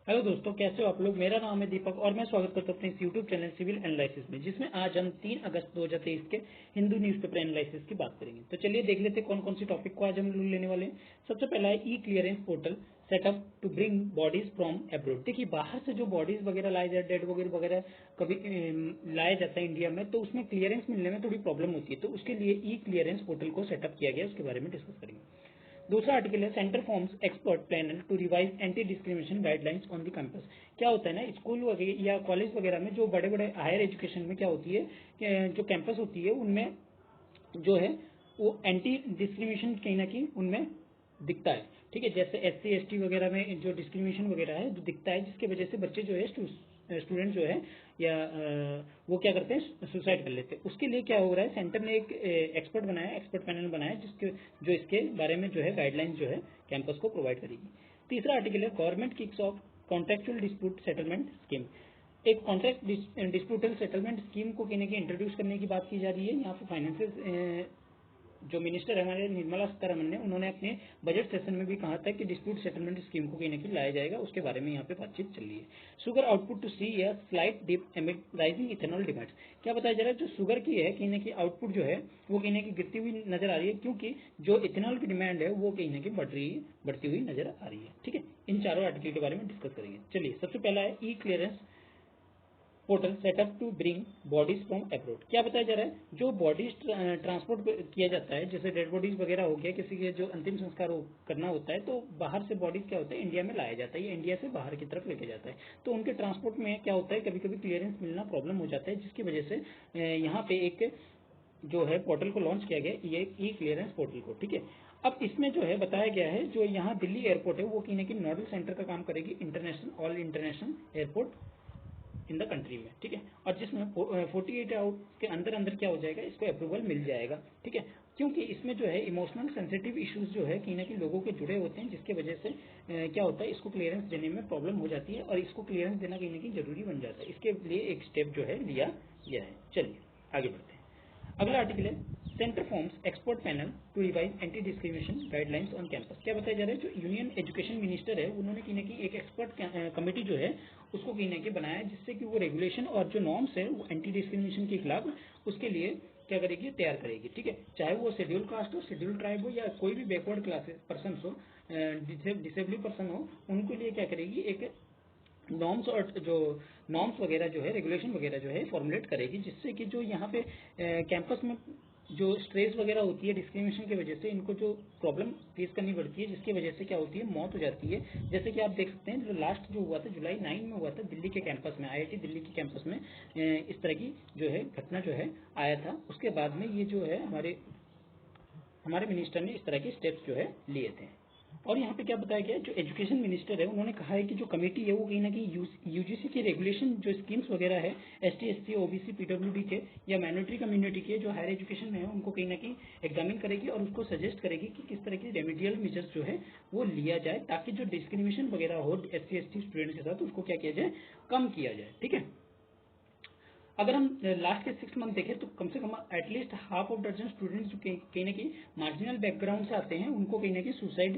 Hello दोस्तों, कैसे हो आप लोग। मेरा नाम है दीपक और मैं स्वागत करता हूं अपने इस यूट्यूब चैनल सिविल एनालिसिस में, जिसमें आज हम 3 अगस्त 2023 के हिंदू न्यूज़पेपर एनालिसिस की बात करेंगे। तो चलिए देख लेते हैं कौन कौन सी टॉपिक को आज हम लोग लेने वाले हैं। सबसे पहला है E clearance portal setup to bring bodies from abroad. देखिए, बाहर से जो बॉडीज वगैरह लाए जाए, डेड वगैरह वगैरह कभी लाया जाता है इंडिया में, तो उसमें क्लियरेंस मिलने में थोड़ी प्रॉब्लम होती है। तो उसके लिए ई क्लियरेंस पोर्टल को सेटअप किया गया, उसके बारे में डिस्कस करेंगे। दूसरा आर्टिकल है centre forms expert panel to revise anti discrimination guidelines on the campus. क्या होता है ना, स्कूल वगैरह या कॉलेज वगैरह में जो बड़े बड़े हायर एजुकेशन में क्या होती है कि जो कैंपस होती है उनमें जो है वो एंटी डिस्क्रिमिनेशन कहीं ना कहीं उनमें दिखता है। ठीक है, जैसे SC ST वगैरह में जो डिस्क्रिमिनेशन वगैरह है जो दिखता है, जिसके वजह से बच्चे जो है स्टूडेंट जो है या वो क्या करते हैं, सुसाइड कर लेते हैं। उसके लिए क्या हो रहा है, सेंटर ने एक एक्सपर्ट बनाया, एक्सपर्ट पैनल बनाया, जिसके जो इसके बारे में जो है गाइडलाइंस जो है कैंपस को प्रोवाइड करेगी। तीसरा आर्टिकल है government kicks of contractual dispute settlement scheme. एक कॉन्ट्रैक्ट डिस्प्यूटल सेटलमेंट स्कीम को कहने की इंट्रोड्यूस करने की बात की जा रही है। यहाँ पे फाइनेंशियल जो मिनिस्टर है हमारे निर्मला सीतारमण ने, उन्होंने अपने बजट सेशन में भी कहा था कि डिस्प्यूट सेटलमेंट स्कीम को कहीं ना कहीं लाया जाएगा। उसके बारे में यहाँ पे बातचीत चल रही है। शुगर आउटपुट टू सी या slight dip amid rising ethanol demands. क्या बताया जा रहा है, जो शुगर की है कहीं ना कहीं आउटपुट जो है वो कहीं ना कहीं गिरती हुई नजर आ रही है, क्योंकि जो इथेनॉल की डिमांड है वो कहीं ना कहीं बढ़ती हुई नजर आ रही है। ठीक है, इन चारों आर्टिकल के बारे में डिस्कस करेंगे। चलिए, सबसे पहला है E clearance portal setup to bring bodies from abroad. क्या बताया जा रहा है, जो बॉडीज ट्रांसपोर्ट किया जाता है, जैसे डेड बॉडीज वगैरह हो गया, किसी के जो अंतिम संस्कार करना होता है, तो बाहर से बॉडीज क्या होता है इंडिया में लाया जाता है या इंडिया से बाहर की तरफ लेके जाता है। तो उनके ट्रांसपोर्ट में क्या होता है, कभी कभी क्लियरेंस मिलना प्रॉब्लम हो जाता है, जिसकी वजह से यहाँ पे एक जो है पोर्टल को लॉन्च किया गया, ये ई क्लियरेंस पोर्टल को। ठीक है, अब इसमें जो है बताया गया है, जो यहाँ दिल्ली एयरपोर्ट है वो कहीं ना कहीं नोडल सेंटर का काम करेगी international all international airport in the country में। ठीक है, और जिसमें 48 आवर्स के अंदर अंदर क्या हो जाएगा, इसको अप्रूवल मिल जाएगा। ठीक है, क्योंकि इसमें जो है इमोशनल सेंसिटिव इश्यूज जो है कहीं ना कहीं लोगों के जुड़े होते हैं, जिसके वजह से क्या होता है, इसको क्लियरेंस देने में प्रॉब्लम हो जाती है और इसको क्लियरेंस देना कहीं ना कहीं जरूरी बन जाता है। इसके लिए एक स्टेप जो है लिया गया है। चलिए आगे बढ़ते हैं। अगला आर्टिकल है centre forms expert panel to revise anti discrimination guidelines on campus. क्या बताया जा रहा है, जो यूनियन एजुकेशन मिनिस्टर है उन्होंने कहीं ना कहीं एक एक्सपर्ट कमेटी जो है उसको कहीं ना कहीं बनाया है, जिससे कि वो रेगुलेशन और जो नॉर्म्स है वो एंटी डिस्क्रिमिनेशन के खिलाफ उसके लिए क्या करेगी, तैयार करेगी। ठीक है, चाहे वो शेड्यूल कास्ट हो, शेड्यूल ट्राइब हो या कोई भी बैकवर्ड क्लासेस पर्सन हो, डिसेबल पर्सन हो, उनके लिए क्या करेगी, एक नॉर्म्स और जो नॉर्म्स वगैरह जो है, रेगुलेशन वगैरह जो है फॉर्मुलेट करेगी, जिससे कि जो यहाँ पे कैंपस में जो स्ट्रेस वगैरह होती है डिस्क्रिमिनेशन की वजह से, इनको जो प्रॉब्लम फेस करनी पड़ती है, जिसकी वजह से क्या होती है, मौत हो जाती है। जैसे कि आप देख सकते हैं, जो लास्ट जो हुआ था जुलाई 9 में हुआ था दिल्ली के कैंपस में, IIT दिल्ली के कैंपस में इस तरह की जो है घटना जो है आया था। उसके बाद में ये जो है हमारे मिनिस्टर ने इस तरह के स्टेप्स जो है लिए थे। और यहाँ पे क्या बताया गया है, जो एजुकेशन मिनिस्टर है उन्होंने कहा है कि जो कमेटी है वो कहीं ना कहीं यूजीसी के रेगुलेशन जो स्कीम्स वगैरह है ST SC OBC PWD के या माइनॉरिटी कम्युनिटी के जो हायर एजुकेशन में है, उनको कहीं ना कहीं एग्जामिन करेगी और उसको सजेस्ट करेगी कि किस तरह की रेमेडियल मेजर्स जो है वो लिया जाए, ताकि जो डिस्क्रिमिनेशन वगैरह हो SC ST स्टूडेंट के साथ उसको क्या किया जाए, कम किया जाए। ठीक है, अगर हम लास्ट के 6 मंथ देखें तो कम से कम एटलीस्ट हाफ ऑफ दर्जन स्टूडेंट्स जो कहीं ना कहीं मार्जिनल बैकग्राउंड से आते हैं, उनको कहीं ना कहीं सुसाइड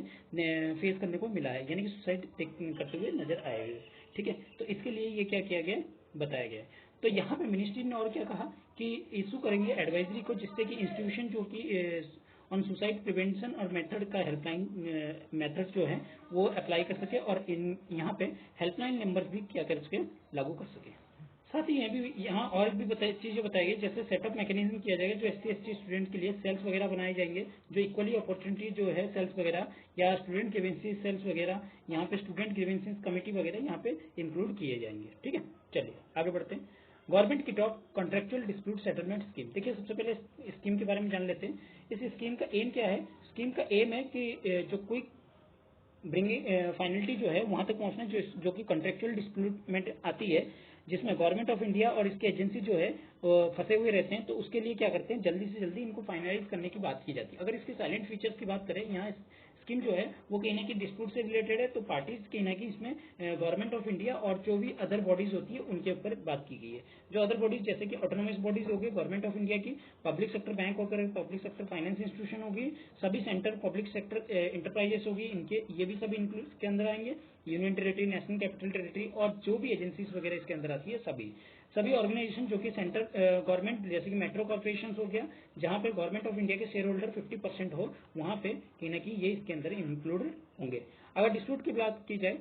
फेस करने को मिला है, यानी कि सुसाइड करते हुए नजर आए हुए। ठीक है, तो इसके लिए ये क्या किया गया, बताया गया है। तो यहाँ पे मिनिस्ट्री ने और क्या कहा कि इशू करेंगे एडवाइजरी को, जिससे कि इंस्टीट्यूशन जो कि ऑन सुसाइड प्रिवेंशन और मेथड का हेल्पलाइन मेथड जो है वो अप्लाई कर सके, और इन यहाँ पे हेल्पलाइन नंबर भी क्या कर सके, लागू कर सके। साथ ही यहाँ और भी चीजें बताई गई, जैसे सेटअप मैकेनिज्म किया जाएगा, जो SC ST स्टूडेंट के लिए सेल्स वगैरह बनाए जाएंगे, जो इक्वली अपॉर्चुनिटी जो है सेल्स वगैरह या स्टूडेंट ग्रीवेंसीज सेल्स वगैरह, यहाँ पे स्टूडेंट ग्रीवेंसीज कमेटी वगैरह यहाँ पे इंक्लूड किए जाएंगे। ठीक है, चलिए आगे बढ़ते हैं। गवर्नमेंट की top contractual dispute settlement scheme. देखिए, सबसे पहले स्कीम के बारे में जान लेते हैं। इस स्कीम का एम क्या है, स्कीम का एम है कि जो क्विक ब्रिंगिंग फाइनलिटी जो है वहां तक पहुंचना, जो कि कॉन्ट्रेक्चुअल डिस्प्यूटमेंट आती है, जिसमें गवर्नमेंट ऑफ इंडिया और इसके एजेंसी जो है फंसे हुए रहते हैं, तो उसके लिए क्या करते हैं, जल्दी से जल्दी इनको फाइनलाइज करने की बात की जाती है। अगर इसके साइलेंट फीचर्स की बात करें, यहाँ स्कीम जो है वो कहीं ना कहीं डिस्प्यूट से रिलेटेड है, तो पार्टीज कहीं ना कहीं इसमें गवर्नमेंट ऑफ इंडिया और जो भी अदर बॉडीज होती है उनके ऊपर बात की गई है। जो अदर बॉडीज जैसे कि ऑटोनोमस बॉडीज हो गई गवर्नमेंट ऑफ इंडिया की, पब्लिक सेक्टर बैंक होकर पब्लिक सेक्टर फाइनेंस इंस्टीट्यूशन होगी, सभी सेंटर पब्लिक सेक्टर इंटरप्राइजेस होगी, इनके ये भी सभी इंक्लूड के अंदर आएंगे, union territory, national capital territory और जो भी एजेंसीज वगैरह इसके अंदर आती है सभी ऑर्गेनाइजेशन जो कि सेंटर गवर्नमेंट जैसे कि मेट्रो कॉर्पोरेशन हो गया, जहां पे गवर्नमेंट ऑफ इंडिया के शेयर होल्डर 50% हो, वहां पे कहीं ना कहीं ये इसके अंदर इंक्लूड होंगे। अगर डिस्प्यूट की बात की जाए,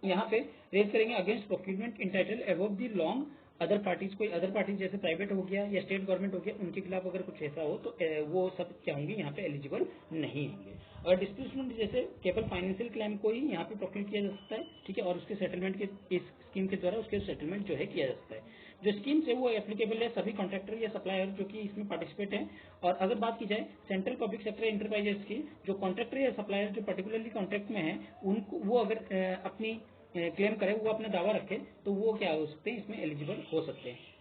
यहाँ पे रेज करेंगे against procurement entitle above the long other parties, कोई अदर पार्टीज जैसे प्राइवेट हो गया या स्टेट गवर्नमेंट हो गया, उनके खिलाफ अगर कुछ ऐसा हो तो वो सब क्या होंगे, यहाँ पे एलिजिबल नहीं होंगे। और डिस्प्यूट जैसे केवल फाइनेंशियल क्लेम को ही यहाँ पे प्रोक्यूर किया जा सकता है, ठीक है, और उसके सेटलमेंट के इस स्कीम के द्वारा उसके सेटलमेंट जो है किया जा सकता है। जो स्कीम है वो एप्लीकेबल है सभी कॉन्ट्रैक्टर या सप्लायर जो कि इसमें पार्टिसिपेट हैं। और अगर बात की जाए सेंट्रल पब्लिक सेक्टर एंटरप्राइजेस की, जो कॉन्ट्रैक्टर या सप्लायर जो पर्टिकुलरली कॉन्ट्रैक्ट में है, उनको वो अगर अपनी क्लेम करे, वो अपना दावा रखे, तो वो क्या हो सकते हैं, इसमें एलिजिबल हो सकते हैं।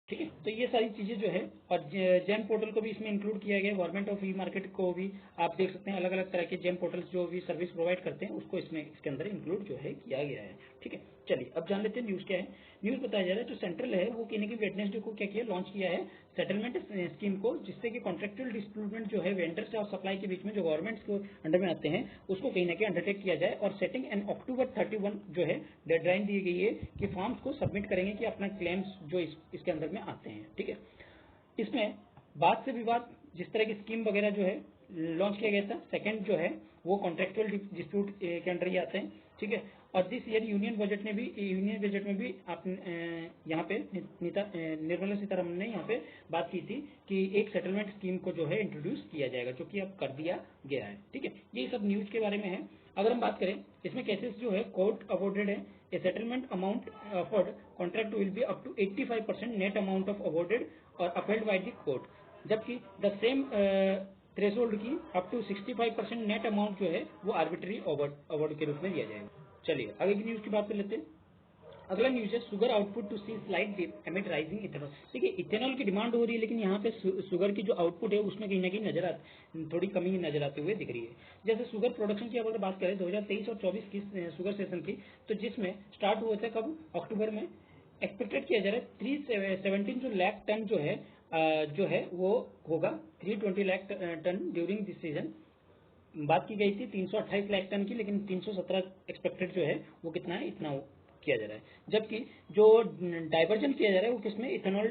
ठीक है, तो ये सारी चीजें जो है, और जेम पोर्टल को भी इसमें इंक्लूड किया गया है। गवर्नमेंट ऑफ ई मार्केट को भी आप देख सकते हैं, अलग अलग तरह के जेम पोर्टल्स जो भी सर्विस प्रोवाइड करते हैं उसको इसमें इसके अंदर इंक्लूड जो है किया गया है। ठीक है, चलिए अब जान लेते हैं न्यूज क्या है। न्यूज बताया जा रहा है जो सेंट्रल है वो कहीं ना कहीं वेडनेसडे को क्या किया, लॉन्च किया है सेटलमेंट स्कीम को, जिससे कि कॉन्ट्रेक्चुअल डिस्प्यूटमेंट जो है वेंडर्स और सप्लाई के बीच में जो गवर्नमेंट्स को अंडर में आते हैं उसको कहीं ना कहीं अंडरटेक किया जाए। और सेटिंग एंड अक्टूबर 31 जो है डेडलाइन दी गई है कि फॉर्म्स को सबमिट करेंगे कि अपना क्लेम्स जो इसके अंदर में आते हैं। ठीक है, इसमें वाद से विवाद जिस तरह की स्कीम वगैरह जो है लॉन्च किया गया था, सेकंड जो है वो कॉन्ट्रेक्चुअल डिस्प्यूट के अंडर ही आते हैं। ठीक है, और दिस ईयर यूनियन बजट में भी आप यहाँ पे निर्मला सीतारमण ने यहाँ पे बात की थी कि एक सेटलमेंट स्कीम को जो है इंट्रोड्यूस किया जाएगा, जो कि अब कर दिया गया है। ठीक है, ये सब न्यूज के बारे में है। अगर हम बात करें इसमें केसेस जो है कोर्ट अवॉर्डेड है, a settlement amount offered contract will be up to 85% net amount of awarded और अपहेल्ड बाय द कोर्ट, जबकि द सेम थ्रेशोल्ड की अप टू 65% नेट अमाउंट जो है वो आर्बिट्री अवार्ड के रूप में दिया जाएगा। चलिए आगे की न्यूज की बात कर लेते हैं। अगला न्यूज है sugar output to see slide dip amid rising ethanol. देखिए इथेनॉल की डिमांड हो रही है, लेकिन यहाँ पे शुगर की जो आउटपुट है उसमें कहीं ना कहीं थोड़ी कमी नजर आते हुए दिख रही है। जैसे शुगर प्रोडक्शन की अगर बात करें 2023 और 24 की शुगर सेशन की, तो जिसमें स्टार्ट हुआ था कब, अक्टूबर में, एक्सपेक्टेड किया जा रहा है 317 जो लाख टन जो है वो होगा 320 lakh tonne during this season. बात की गई थी 328 लाख टन की, लेकिन 317 एक्सपेक्टेड जो है वो कितना है, इतना किया जा रहा है। जबकि जो डाइवर्जन किया जा रहा है वो किसमें, इथेनॉल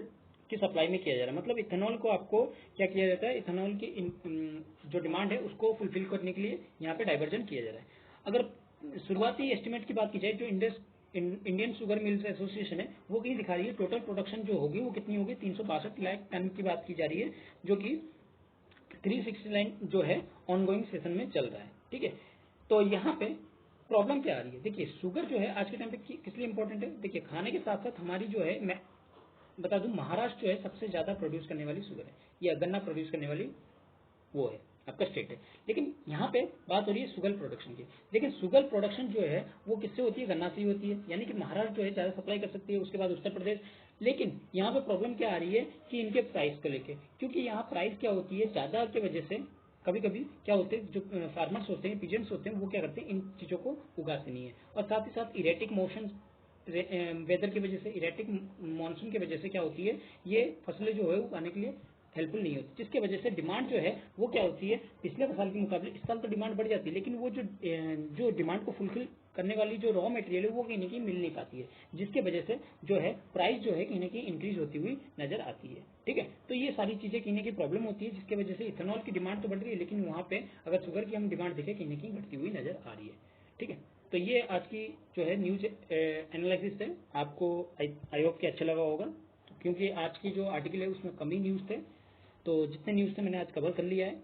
की सप्लाई में किया जा रहा है। मतलब इथेनॉल को आपको क्या किया जाता है, इथेनॉल की जो डिमांड है उसको फुलफिल करने के लिए यहाँ पे डाइवर्जन किया जा रहा है। अगर शुरुआती एस्टिमेट की बात की जाए, जो इंडियन शुगर मिल्स एसोसिएशन है वो कहीं दिखा रही है टोटल प्रोडक्शन जो होगी वो कितनी होगी, 362 लाख टन की बात की जा रही है, जो कि 369 जो है ऑनगोइंग सेशन में चल रहा है। ठीक है, तो यहाँ पे प्रॉब्लम क्या आ रही है, देखिए शुगर जो है आज के टाइम पे किस लिए इंपॉर्टेंट है। देखिए खाने के साथ साथ हमारी जो है, मैं बता दूं, महाराष्ट्र जो है सबसे ज्यादा प्रोड्यूस करने वाली शुगर है, या गन्ना प्रोड्यूस करने वाली वो है आपका स्टेट है। लेकिन यहाँ पे बात हो रही है शुगर प्रोडक्शन की। लेकिन शुगर प्रोडक्शन जो है वो किससे होती है, गन्ना से ही होती है, यानी कि महाराष्ट्र जो है ज्यादा सप्लाई कर सकती है, उसके बाद उत्तर प्रदेश। लेकिन यहाँ पे प्रॉब्लम क्या आ रही है कि इनके प्राइस को लेके, क्योंकि यहाँ प्राइस क्या होती है ज्यादा की वजह से कभी कभी क्या होते हैं, जो फार्मर्स होते हैं, पीजेंट्स होते हैं, वो क्या करते हैं, इन चीजों को उगाते नहीं है। और साथ ही साथ इरेटिक मोशन वेदर की वजह से, इरेटिक मानसून की वजह से क्या होती है, ये फसलें जो है उगाने के लिए हेल्पफुल नहीं होती, जिसकी वजह से डिमांड जो है वो क्या होती है, पिछले साल के मुकाबले इस साल तो डिमांड बढ़ जाती है, लेकिन वो जो डिमांड को फुलफिल करने वाली जो रॉ मटेरियल है वो कहीं ना कहीं मिल नहीं पाती है, जिसकी वजह से जो है प्राइस जो है कहीं ना कहीं इंक्रीज होती हुई नजर आती है। ठीक है, तो ये सारी चीजें कहीं ना कहीं प्रॉब्लम होती है, जिसकी वजह से इथेनॉल की डिमांड तो बढ़ रही है, लेकिन वहाँ पे अगर शुगर की हम डिमांड देखें कहीं ना कहीं घटती हुई नजर आ रही है। ठीक है, तो ये आज की जो है न्यूज एनालिसिस है, आपको आई होप कि अच्छा लगा होगा, क्योंकि आज की जो आर्टिकल है उसमें कम ही न्यूज थे, तो जितने न्यूज थे मैंने आज कवर कर लिया है।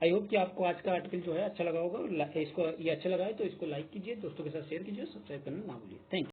आई होप कि आपको आज का आर्टिकल जो है अच्छा लगा होगा। इसको ये अच्छा लगा है तो इसको लाइक कीजिए, दोस्तों के साथ शेयर कीजिए, सब्सक्राइब करना ना भूलिए। Thank you.